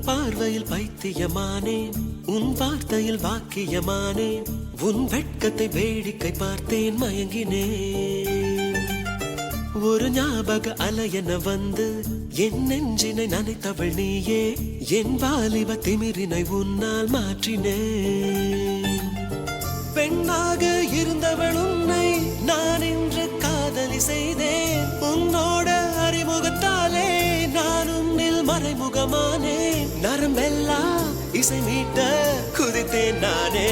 பார்வையில் பைத்தியமானேன், உன் வார்த்தையில் வாக்கியமானேன், உன் வெட்கத்தை வேடிக்கை பார்த்தேன் மயங்கினேன். ஒரு ஞாபக அலையென வந்து என் நெஞ்சினை நனைத்தவள் நீயே, என் வாலிப திமிரினை உன்னால் மாற்றினேன். பெண்ணாக இருந்தவள் உன்னை நான் இன்று காதலி செய்தேன். உன்னோட அறிமுகத்தாலே நான் உன்னில் மறைமுகமானேன். நரம்பெல்லாம் இசை மீட்ட குதித்தேன் நானே.